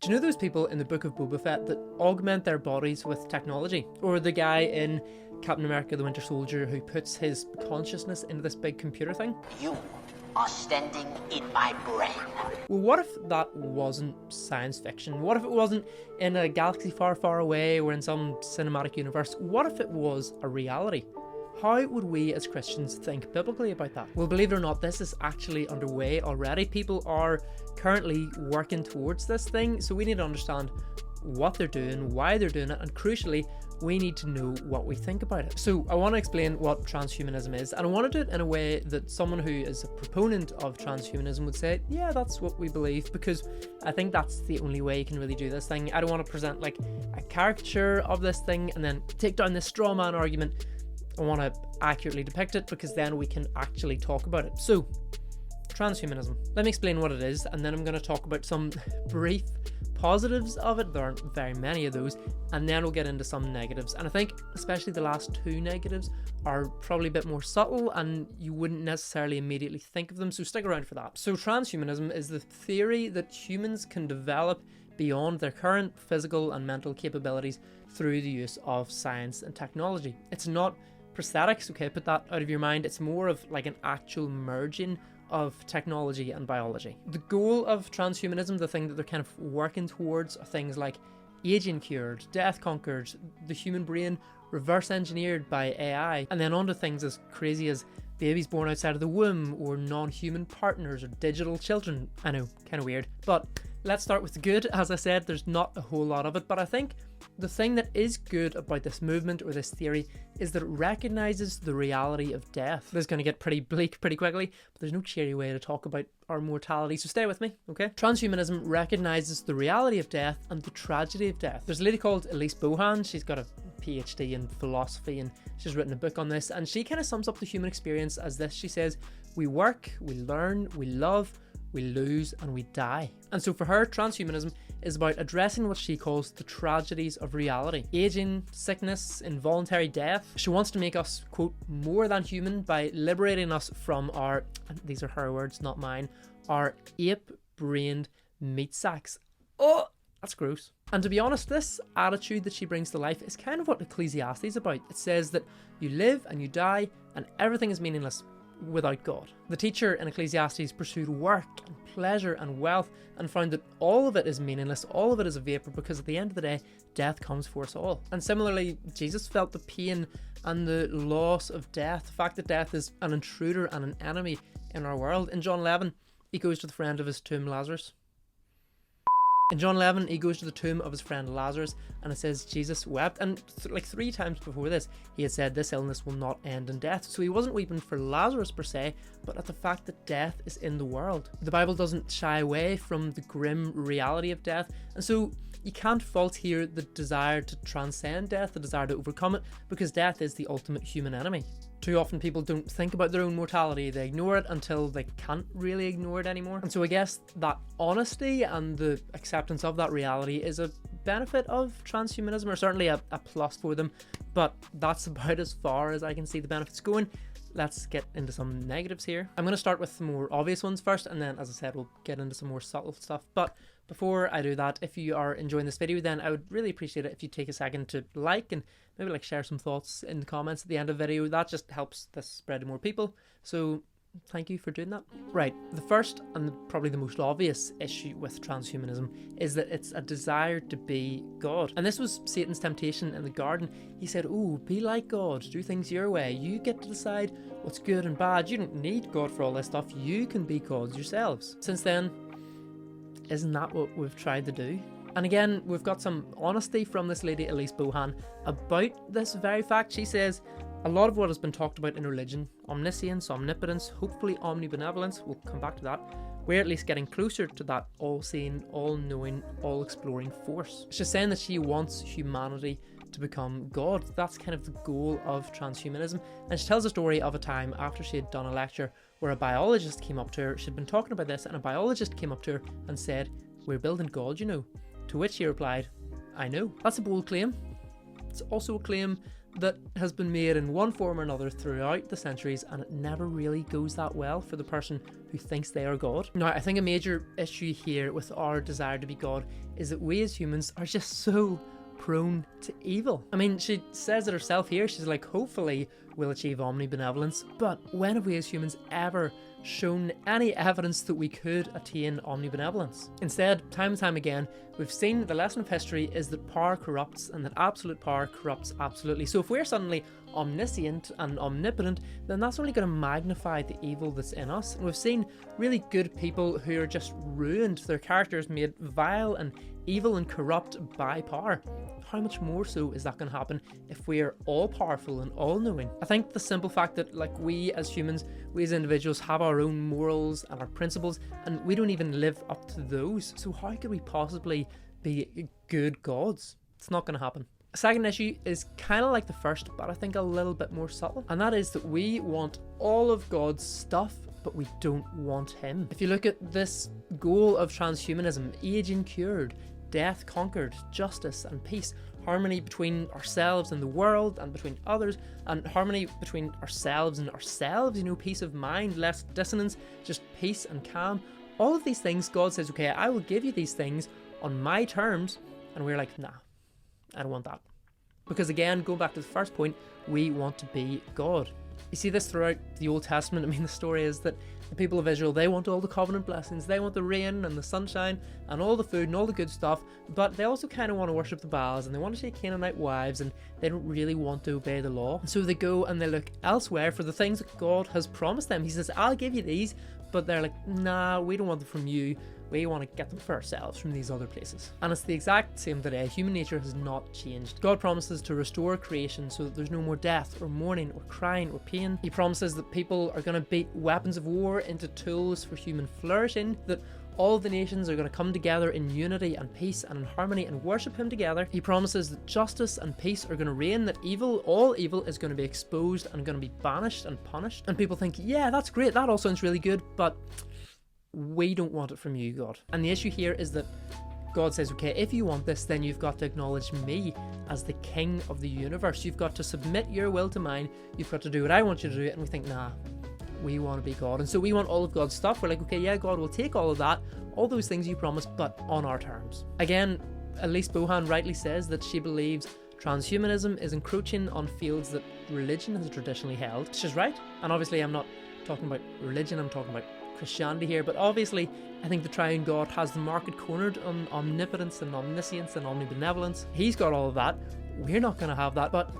Do you know those people in the Book of Boba Fett that augment their bodies with technology? Or the guy in Captain America the Winter Soldier who puts his consciousness into this big computer thing? You are standing in my brain. Well, what if that wasn't science fiction? What if it wasn't in a galaxy far, far away or in some cinematic universe? What if it was a reality? How would we as Christians think biblically about that? Well, believe it or not, this is actually underway already. People are currently working towards this thing, so we need to understand what they're doing, why they're doing it, and crucially, we need to know what we think about it. So I want to explain what transhumanism is, and I want to do it in a way that someone who is a proponent of transhumanism would say, yeah, that's what we believe, because I think that's the only way you can really do this thing. I don't want to present like a caricature of this thing and then take down this straw man argument. I want to accurately depict it because then we can actually talk about it. So, transhumanism. Let me explain what it is, and then I'm going to talk about some brief positives of it. There aren't very many of those, and then we'll get into some negatives. And I think especially the last two negatives are probably a bit more subtle and you wouldn't necessarily immediately think of them, so stick around for that. So transhumanism is the theory that humans can develop beyond their current physical and mental capabilities through the use of science and technology. It's not prosthetics, okay, put that out of your mind. It's more of like an actual merging of technology and biology. The goal of transhumanism, the thing that they're kind of working towards, are things like aging cured, death conquered, the human brain reverse engineered by AI, and then onto things as crazy as babies born outside of the womb, or non-human partners, or digital children. I know, kind of weird, but let's start with the good. As I said, there's not a whole lot of it, but I think the thing that is good about this movement or this theory is that it recognizes the reality of death. This is going to get pretty bleak pretty quickly, but there's no cheery way to talk about our mortality, so stay with me, okay? Transhumanism recognizes the reality of death and the tragedy of death. There's a lady called Elise Bohan. She's got a PhD in philosophy and she's written a book on this, and she kind of sums up the human experience as this. She says, we work, we learn, we love, we lose, and we die. And so for her, transhumanism is about addressing what she calls the tragedies of reality. Aging, sickness, involuntary death. She wants to make us, quote, more than human by liberating us from our, and these are her words, not mine, our ape-brained meat sacks. Oh, that's gross. And to be honest, this attitude that she brings to life is kind of what Ecclesiastes is about. It says that you live and you die and everything is meaningless without God. The teacher in Ecclesiastes pursued work and pleasure and wealth and found that all of it is meaningless, all of it is a vapor, because at the end of the day, death comes for us all. And similarly, Jesus felt the pain and the loss of death, the fact that death is an intruder and an enemy in our world. In John 11, he goes to the friend of his tomb, Lazarus. In John 11, he goes to the tomb of his friend Lazarus, and it says Jesus wept. And like 3 times before this, he had said this illness will not end in death. So he wasn't weeping for Lazarus per se, but at the fact that death is in the world. The Bible doesn't shy away from the grim reality of death, and so you can't fault here the desire to transcend death, the desire to overcome it, because death is the ultimate human enemy. Too often people don't think about their own mortality, they ignore it until they can't really ignore it anymore. And so I guess that honesty and the acceptance of that reality is a benefit of transhumanism, or certainly a plus for them, but that's about as far as I can see the benefits going. Let's get into some negatives here. I'm going to start with the more obvious ones first, and then, as I said, we'll get into some more subtle stuff. But before I do that, if you are enjoying this video, then I would really appreciate it if you take a second to like and maybe like share some thoughts in the comments at the end of the video. That just helps this spread to more people. So thank you for doing that. Right, the first and probably the most obvious issue with transhumanism is that it's a desire to be God. And this was Satan's temptation in the garden. He said, oh, be like God, do things your way. You get to decide what's good and bad. You don't need God for all this stuff. You can be gods yourselves. Since then, isn't that what we've tried to do? And again, we've got some honesty from this lady, Elise Bohan, about this very fact. She says, a lot of what has been talked about in religion, omniscience, omnipotence, hopefully omnibenevolence, we'll come back to that, we're at least getting closer to that all-seeing, all-knowing, all-exploring force. She's saying that she wants humanity to become God. That's kind of the goal of transhumanism. And she tells a story of a time after she had done a lecture where a biologist came up to her. She'd been talking about this, and a biologist came up to her and said, we're building God, you know. To which she replied, I know. That's a bold claim. It's also a claim that has been made in one form or another throughout the centuries, and it never really goes that well for the person who thinks they are God. Now, I think a major issue here with our desire to be God is that we as humans are just so prone to evil. I mean, she says it herself here. She's like, hopefully we'll achieve omnibenevolence. But when have we as humans ever shown any evidence that we could attain omnibenevolence? Instead, time and time again, we've seen the lesson of history is that power corrupts, and that absolute power corrupts absolutely. So if we're suddenly omniscient and omnipotent, then that's only going to magnify the evil that's in us. And we've seen really good people who are just ruined, their characters made vile and evil and corrupt by power. How much more so is that going to happen if we are all powerful and all knowing? I think the simple fact that like we as humans, we as individuals have our own morals and our principles, and we don't even live up to those. So how could we possibly be good gods? It's not going to happen. A second issue is kind of like the first, but I think a little bit more subtle. And that is that we want all of God's stuff, but we don't want him. If you look at this goal of transhumanism, age incurred, death conquered, justice and peace, harmony between ourselves and the world and between others, and harmony between ourselves and ourselves, you know, peace of mind, less dissonance, just peace and calm. All of these things, God says, okay, I will give you these things on my terms, and we're like, nah, I don't want that. Because again, going back to the first point, we want to be God. You see this throughout the Old Testament. I mean, the story is that the people of Israel, they want all the covenant blessings, they want the rain and the sunshine and all the food and all the good stuff, but they also kind of want to worship the Baals, and they want to take Canaanite wives, and they don't really want to obey the law. And so they go and they look elsewhere for the things that God has promised them. He says, I'll give you these, but they're like, nah, we don't want them from you. We want to get them for ourselves from these other places. And it's the exact same today. Human nature has not changed. God promises to restore creation so that there's no more death or mourning or crying or pain. He promises that people are going to beat weapons of war into tools for human flourishing, that all the nations are going to come together in unity and peace and in harmony and worship him together. He promises that justice and peace are going to reign, that evil, all evil, is going to be exposed and going to be banished and punished. And people think, yeah, that's great, that all sounds really good, but we don't want it from you, God. And the issue here is that God says, okay, if you want this, then you've got to acknowledge me as the king of the universe. You've got to submit your will to mine. You've got to do what I want you to do. And we think, nah, we want to be God. And so we want all of God's stuff. We're like, okay, yeah, God will take all of that, all those things you promised, but on our terms. Again, Elise Bohan rightly says that she believes transhumanism is encroaching on fields that religion has traditionally held. She's right. And obviously I'm not talking about religion, I'm talking about Christianity here, but obviously I think the triune God has the market cornered on omnipotence and omniscience and omnibenevolence. He's got all of that. We're not going to have that, but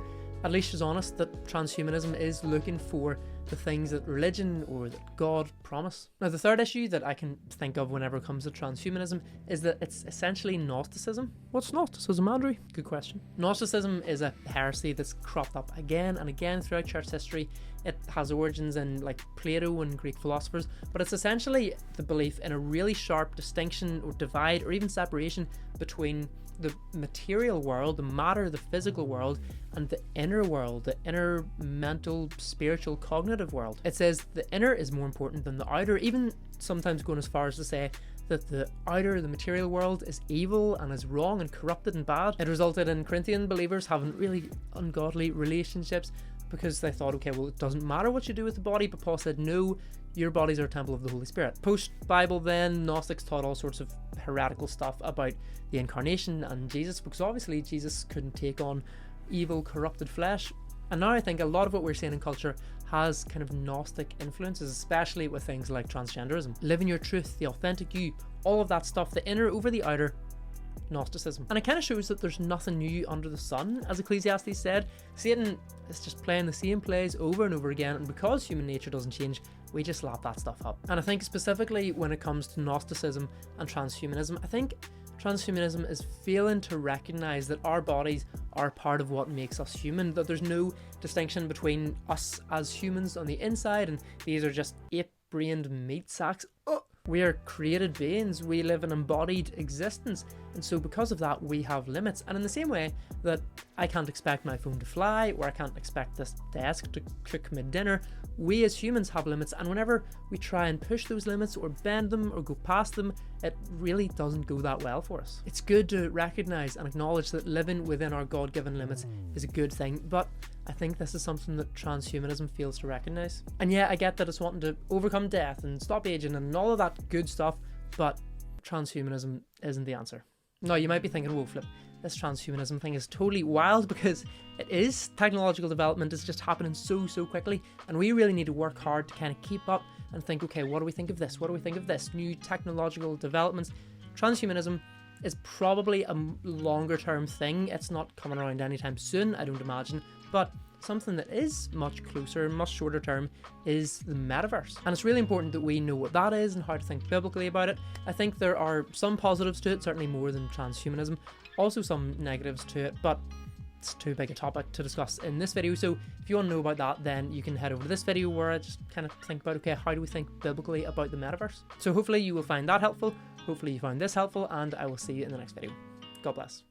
at least she's honest that transhumanism is looking for the things that religion or that God promise. Now, the third issue that I can think of whenever it comes to transhumanism is that it's essentially Gnosticism. What's Gnosticism, Andrew? Good question. Gnosticism is a heresy that's cropped up again and again throughout church history. It has origins in like Plato and Greek philosophers, but it's essentially the belief in a really sharp distinction or divide or even separation between the material world, the matter, the physical world, and the inner world, the inner mental, spiritual, cognitive world. It says the inner is more important than the outer, even sometimes going as far as to say that the outer, the material world, is evil and is wrong and corrupted and bad. It resulted in Corinthian believers having really ungodly relationships because they thought, okay, well, it doesn't matter what you do with the body, but Paul said, no, your bodies are a temple of the Holy Spirit. Post-Bible then, Gnostics taught all sorts of heretical stuff about the incarnation and Jesus, because obviously Jesus couldn't take on evil, corrupted flesh. And now I think a lot of what we're seeing in culture has kind of Gnostic influences, especially with things like transgenderism. Living your truth, the authentic you, all of that stuff, the inner over the outer, Gnosticism. And it kind of shows that there's nothing new under the sun. As Ecclesiastes said, Satan is just playing the same plays over and over again, and because human nature doesn't change, we just lap that stuff up. And I think specifically when it comes to Gnosticism and transhumanism, I think transhumanism is failing to recognize that our bodies are part of what makes us human, that there's no distinction between us as humans on the inside and these are just ape-brained meat sacks. We are created beings, we live an embodied existence, and so because of that we have limits. And in the same way that I can't expect my phone to fly, or I can't expect this desk to cook me dinner, we as humans have limits, and whenever we try and push those limits or bend them or go past them, it really doesn't go that well for us. It's good to recognize and acknowledge that living within our God-given limits is a good thing, but I think this is something that transhumanism fails to recognize. And yeah, I get that it's wanting to overcome death and stop aging and all of that good stuff, but transhumanism isn't the answer. Now, you might be thinking, whoa, Flip, this transhumanism thing is totally wild, because it is. Technological development is just happening so quickly, and we really need to work hard to kind of keep up and think, okay, what do we think of this? What do we think of this? New technological developments. Transhumanism is probably a longer term thing. It's not coming around anytime soon, I don't imagine, but something that is much closer, much shorter term, is the metaverse. And it's really important that we know what that is and how to think biblically about it. I think there are some positives to it, certainly more than transhumanism, also some negatives to it, but it's too big a topic to discuss in this video. So if you want to know about that, then you can head over to this video where I just kind of think about, okay, how do we think biblically about the metaverse? So hopefully you will find that helpful. Hopefully you found this helpful, and I will see you in the next video. God bless.